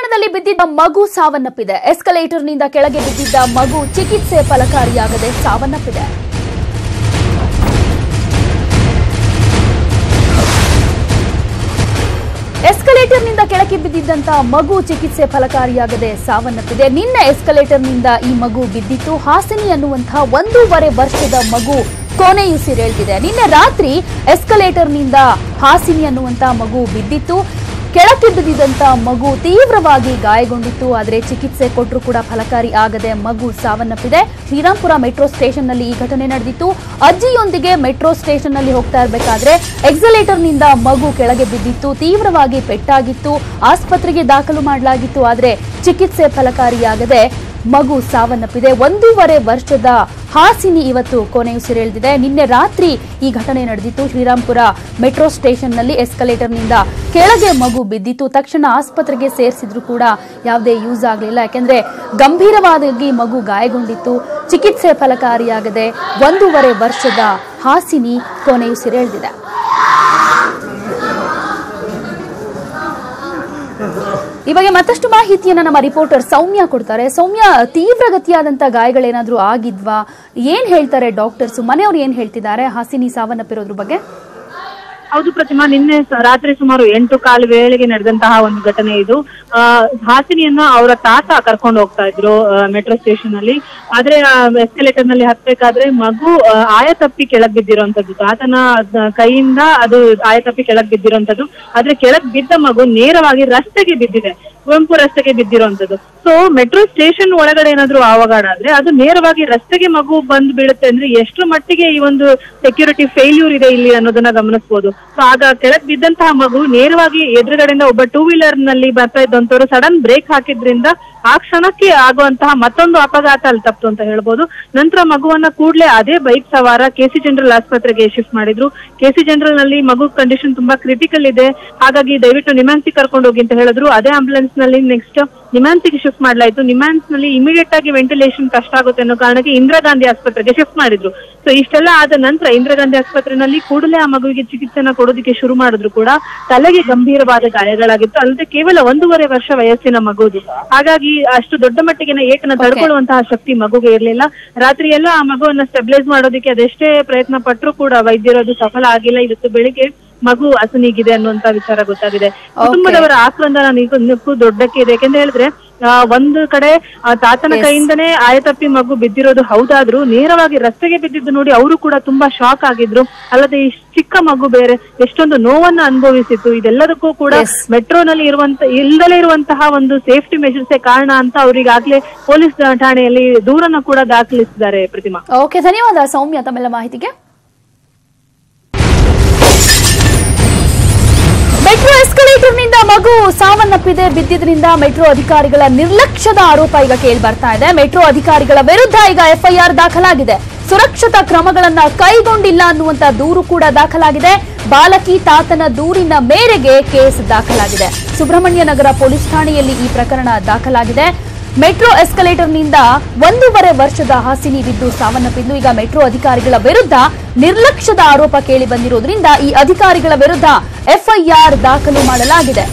ಎಸ್ಕಲೇಟರ್ನಲ್ಲಿ ಬಿದ್ದಿದ್ದ ಮಗು ಸಾವನ್ನಪ್ಪಿದೆ. ಎಸ್ಕಲೇಟರ್ನಿಂದ ಕೆಳಗೆ ಬಿದ್ದಿದ್ದ ಮಗು ಚಿಕಿತ್ಸೆ ಫಲಕಾರಿಯಾಗದೆ ಸಾವನ್ನಪ್ಪಿದೆ. ಎಸ್ಕಲೇಟರ್ನಿಂದ ಕೆಳಗೆ ಬಿದ್ದಿದ್ದಂತ ಮಗು ಚಿಕಿತ್ಸೆ ಫಲಕಾರಿಯಾಗದೆ ಸಾವನ್ನಪ್ಪಿದೆ. ನಿನ್ನೆ ಎಸ್ಕಲೇಟರ್ನಿಂದ ಈ ಮಗು ಬಿದ್ದಿತ್ತು. ಹಾಸಿನಿ ಅನ್ನುವಂತಹ 1.5 ವರ್ಷದ ಮಗು ಕೊನೆಯುಸಿರೆಳೆದಿದೆ. ನಿನ್ನೆ ರಾತ್ರಿ ಎಸ್ಕಲೇಟರ್ನಿಂದ ಹಾಸಿನಿ ಅನ್ನುವಂತಹ ಮಗು ಬಿದ್ದಿತ್ತು. ಕೆಳಕ್ಕೆ ಬಿದ್ದಿದ್ದಂತ ಮಗು ತೀವ್ರವಾಗಿ ಗಾಯಗೊಂಡಿತ್ತು. ಆದರೆ ಚಿಕಿತ್ಸೆ ಕೊಟ್ಟರೂ ಕೂಡ ಫಲಕಾರಿ ಆಗದೆ ಮಗು ಸಾವನ್ನಪ್ಪಿದೆ. ಶ್ರೀರಾಂಪುರ ಮೆಟ್ರೋ ಸ್ಟೇಷನ್ನಲ್ಲಿ ಈ ಘಟನೆ ನಡೆದಿತ್ತು. ಅಜ್ಜಿಯೊಂದಿಗೆ ಮೆಟ್ರೋ ಸ್ಟೇಷನ್ನಲ್ಲಿ ಹೋಗ್ತಾ ಇರಬೇಕಾದ್ರೆ ಎಕ್ಸಲೇಟರ್ನಿಂದ ಮಗು ಕೆಳಗೆ ಬಿದ್ದಿತ್ತು. ತೀವ್ರವಾಗಿ ಪೆಟ್ಟಾಗಿತ್ತು. ಆಸ್ಪತ್ರೆಗೆ ದಾಖಲು ಮಾಡಲಾಗಿತ್ತು. ಆದರೆ ಚಿಕಿತ್ಸೆ ಫಲಕಾರಿಯಾಗದೆ ಮಗು ಸಾವನ್ನಪ್ಪಿದೆ. 1.5 ವರ್ಷದ ಹಾಸಿನಿ ಇವತ್ತು ಕೊನೆಯುಸಿರೆಳೆದಿದೆ. ನಿನ್ನೆ ರಾತ್ರಿ ಈ ಘಟನೆ ನಡೆದಿತ್ತು. ಶ್ರೀರಾಂಪುರ ಮೆಟ್ರೋ ಸ್ಟೇಷನ್ನಲ್ಲಿ ಎಸ್ಕಲೇಟರ್ನಿಂದ ಕೆಳಗೆ ಮಗು ಬಿದ್ದಿತ್ತು. ತಕ್ಷಣ ಆಸ್ಪತ್ರೆಗೆ ಸೇರಿಸಿದ್ರು ಕೂಡ ಯಾವುದೇ ಯೂಸ್ ಆಗಲಿಲ್ಲ. ಯಾಕೆಂದ್ರೆ ಗಂಭೀರವಾಗಿ ಮಗು ಗಾಯಗೊಂಡಿತ್ತು. ಚಿಕಿತ್ಸೆ ಫಲಕಾರಿಯಾಗದೆ 1.5 ವರ್ಷದ ಹಾಸಿನಿ ಕೊನೆಯುಸಿರೆಳೆದಿದೆ. ಈ ಬಗ್ಗೆ ಮತ್ತಷ್ಟು ಮಾಹಿತಿಯನ್ನ ನಮ್ಮ ರಿಪೋರ್ಟರ್ ಸೌಮ್ಯ ಕೊಡ್ತಾರೆ. ಸೌಮ್ಯ, ತೀವ್ರಗತಿಯಾದಂತಹ ಗಾಯಗಳೇನಾದ್ರೂ ಆಗಿದ್ವಾ? ಏನ್ ಹೇಳ್ತಾರೆ ಡಾಕ್ಟರ್ಸ್? ಮನೆಯವರು ಏನ್ ಹೇಳ್ತಿದ್ದಾರೆ ಹಾಸಿನಿ ಸಾವನ್ನಪ್ಪಿರೋದ್ರ ಬಗ್ಗೆ? ಹೌದು ಪ್ರತಿಮಾ, ನಿನ್ನೆ ರಾತ್ರಿ ಸುಮಾರು 8:15 ವೇಳೆಗೆ ನಡೆದಂತಹ ಒಂದು ಘಟನೆ ಇದು. ಹಾಸಿನಿಯನ್ನ ಅವರ ತಾತ ಕರ್ಕೊಂಡು ಹೋಗ್ತಾ ಇದ್ರು ಮೆಟ್ರೋ ಸ್ಟೇಷನ್ ಅಲ್ಲಿ. ಆದ್ರೆ ಎಸ್ಕಲೇಟರ್ ನಲ್ಲಿ ಹತ್ಬೇಕಾದ್ರೆ ಮಗು ಆಯತಪ್ಪಿ ಕೆಳಗ್ ಬಿದ್ದಿರೋಂಥದ್ದು. ತಾತನ ಕೈಯಿಂದ ಅದು ಆಯತಪ್ಪಿ ಕೆಳಗ್ ಬಿದ್ದಿರೋಂಥದ್ದು. ಆದ್ರೆ ಕೆಳಗ್ ಬಿದ್ದ ಮಗು ನೇರವಾಗಿ ರಸ್ತೆಗೆ ಬಿದ್ದಿದೆ, ಕುವೆಂಪು ರಸ್ತೆಗೆ ಬಿದ್ದಿರೋಂಥದ್ದು. ಸೊ ಮೆಟ್ರೋ ಸ್ಟೇಷನ್ ಒಳಗಡೆ ಏನಾದ್ರು ಅವಘಡಾದ್ರೆ ಅದು ನೇರವಾಗಿ ರಸ್ತೆಗೆ ಮಗು ಬಂದು ಬೀಳುತ್ತೆ ಅಂದ್ರೆ ಎಷ್ಟು ಮಟ್ಟಿಗೆ ಈ ಒಂದು ಸೆಕ್ಯೂರಿಟಿ ಫೇಲ್ಯೂರ್ ಇದೆ ಇಲ್ಲಿ ಅನ್ನೋದನ್ನ ಗಮನಿಸಬಹುದು. ಸೊ ಆಗ ಕೆಳಗ್ ಬಿದ್ದಂತಹ ಮಗು ನೇರವಾಗಿ ಎದುರುಗಡೆಯಿಂದ ಒಬ್ಬ 2 ವೀಲರ್ ನಲ್ಲಿ ಬರ್ತಾ ಇದ್ದಂತವ್ರು ಸಡನ್ ಬ್ರೇಕ್ ಹಾಕಿದ್ರಿಂದ ಆ ಕ್ಷಣಕ್ಕೆ ಆಗುವಂತಹ ಮತ್ತೊಂದು ಅಪಘಾತ ಅಲ್ಲಿ ತಪ್ಪಿತು ಅಂತ ಹೇಳ್ಬೋದು. ನಂತರ ಮಗುವನ್ನ ಕೂಡ್ಲೆ ಅದೇ ಬೈಕ್ ಸವಾರ ಕೆಸಿ ಜನರಲ್ ಆಸ್ಪತ್ರೆಗೆ ಶಿಫ್ಟ್ ಮಾಡಿದ್ರು. ಕೆಸಿ ಜನರಲ್ ನಲ್ಲಿ ಮಗು ಕಂಡೀಷನ್ ತುಂಬಾ ಕ್ರಿಟಿಕಲ್ ಇದೆ, ಹಾಗಾಗಿ ದಯವಿಟ್ಟು ನಿಮ್ಯಾನ್ಸಿ ಕರ್ಕೊಂಡು ಹೋಗಿ ಅಂತ ಹೇಳಿದ್ರು. ಅದೇ ಆಂಬುಲೆನ್ಸ್ ನಲ್ಲಿ ನೆಕ್ಸ್ಟ್ ನಿಮ್ಯಾನ್ಸಿಗೆ ಶಿಫ್ಟ್ ಮಾಡ್ಲಾಯ್ತು. ನಿಮ್ಯಾನ್ಸ್ ನಲ್ಲಿ ಇಮಿಡಿಯೇಟ್ ಆಗಿ ವೆಂಟಿಲೇಷನ್ ಕಷ್ಟ ಆಗುತ್ತೆ ಅನ್ನೋ ಕಾರಣಕ್ಕೆ ಇಂದಿರಾ ಗಾಂಧಿ ಆಸ್ಪತ್ರೆಗೆ ಶಿಫ್ಟ್ ಮಾಡಿದ್ರು. ಸೊ ಇಷ್ಟೆಲ್ಲ ಆದ ನಂತರ ಇಂದಿರಾ ಗಾಂಧಿ ಆಸ್ಪತ್ರೆಯಲ್ಲಿ ಕೂಡಲೇ ಆ ಮಗುವಿಗೆ ಚಿಕಿತ್ಸೆನ ಕೊಡೋದಕ್ಕೆ ಶುರು ಮಾಡಿದ್ರು ಕೂಡ ತಲೆಗೆ ಗಂಭೀರವಾದ ಗಾಯಗಳಾಗಿತ್ತು. ಅಲ್ಲದೆ ಕೇವಲ 1.5 ವರ್ಷ ವಯಸ್ಸಿನ ಮಗುದು, ಹಾಗಾಗಿ ಅಷ್ಟು ದೊಡ್ಡ ಮಟ್ಟಿಗೆ ಏಟನ್ನ ತಡ್ಕೊಳ್ಳುವಂತಹ ಶಕ್ತಿ ಮಗುಗೆ ಇರ್ಲಿಲ್ಲ. ರಾತ್ರಿ ಎಲ್ಲ ಆ ಮಗುವನ್ನ ಸ್ಟೆಬಿಲೈಸ್ ಮಾಡೋದಕ್ಕೆ ಅದೆಷ್ಟೇ ಪ್ರಯತ್ನ ಪಟ್ಟರು ಕೂಡ ವೈದ್ಯರು ಅದು ಸಫಲ ಆಗಿಲ್ಲ. ಇವತ್ತು ಬೆಳಿಗ್ಗೆ ಮಗು ಅಸುನೀಗಿದೆ ಅನ್ನುವಂತ ವಿಚಾರ ಗೊತ್ತಾಗಿದೆ. ಕುಟುಂಬದವರ ಆಕ್ರಂದನ ನಿಜಕ್ಕೂ ದೊಡ್ಡಕ್ಕೆ ಇದೆ. ಯಾಕೆಂದ್ರೆ ಹೇಳಿದ್ರೆ ಒಂದು ಕಡೆ ತಾತನ ಕೈಯಿಂದನೇ ಆಯತಪ್ಪಿ ಮಗು ಬಿದ್ದಿರೋದು ಹೌದಾದ್ರೂ ನೇರವಾಗಿ ರಸ್ತೆಗೆ ಬಿದ್ದಿದ್ದು ನೋಡಿ ಅವರು ಕೂಡ ತುಂಬಾ ಶಾಕ್ ಆಗಿದ್ರು. ಅಲ್ಲದೆ ಈ ಚಿಕ್ಕ ಮಗು ಬೇರೆ ಎಷ್ಟೊಂದು ನೋವನ್ನ ಅನುಭವಿಸಿತ್ತು. ಇದೆಲ್ಲದಕ್ಕೂ ಕೂಡ ಮೆಟ್ರೋನಲ್ಲಿ ಇಲ್ಲದಲೇ ಇರುವಂತಹ ಒಂದು ಸೇಫ್ಟಿ ಮೆಷರ್ಸೇ ಕಾರಣ ಅಂತ ಅವರಿಗಾಗ್ಲೇ ಪೊಲೀಸ್ ಠಾಣೆಯಲ್ಲಿ ದೂರನ್ನ ಕೂಡ ದಾಖಲಿಸಿದ್ದಾರೆ. ಪ್ರತಿಮಾ, ಓಕೆ, ಧನ್ಯವಾದ ಸೌಮ್ಯ ತಮ್ಮೆಲ್ಲ ಮಾಹಿತಿಗೆ. ಮೆಟ್ರೋ ಎಸ್ಕಲೇಟರ್ನಿಂದ ಮಗು ಸಾವನ್ನಪ್ಪಿದೆ. ಬಿದ್ದಿದ್ರಿಂದ ಮೆಟ್ರೋ ಅಧಿಕಾರಿಗಳ ನಿರ್ಲಕ್ಷ್ಯದ ಆರೋಪ ಈಗ ಕೇಳಿ ಬರ್ತಾ ಇದೆ. ಮೆಟ್ರೋ ಅಧಿಕಾರಿಗಳ ವಿರುದ್ಧ ಈಗ ಎಫ್ಐಆರ್ ದಾಖಲಾಗಿದೆ. ಸುರಕ್ಷತಾ ಕ್ರಮಗಳನ್ನ ಕೈಗೊಂಡಿಲ್ಲ ಅನ್ನುವಂತ ದೂರು ಕೂಡ ದಾಖಲಾಗಿದೆ. ಬಾಲಕಿ ತಾತನ ದೂರಿನ ಮೇರೆಗೆ ಕೇಸ್ ದಾಖಲಾಗಿದೆ. ಸುಬ್ರಹ್ಮಣ್ಯ ನಗರ ಪೊಲೀಸ್ ಠಾಣೆಯಲ್ಲಿ ಈ ಪ್ರಕರಣ ದಾಖಲಾಗಿದೆ. ಮೆಟ್ರೋ ಎಸ್ಕಲೇಟರ್ನಿಂದ 1.5 ವರ್ಷದ ಹಾಸಿನಿ ಬಿದ್ದು ಸಾವನ್ನಪ್ಪಿದ್ದು. ಈಗ ಮೆಟ್ರೋ ಅಧಿಕಾರಿಗಳ ವಿರುದ್ಧ ನಿರ್ಲಕ್ಷ್ಯದ ಆರೋಪ ಕೇಳಿ ಬಂದಿರೋದ್ರಿಂದ ಈ ಅಧಿಕಾರಿಗಳ ವಿರುದ್ಧ ಎಫ್ಐಆರ್ ದಾಖಲು ಮಾಡಲಾಗಿದೆ.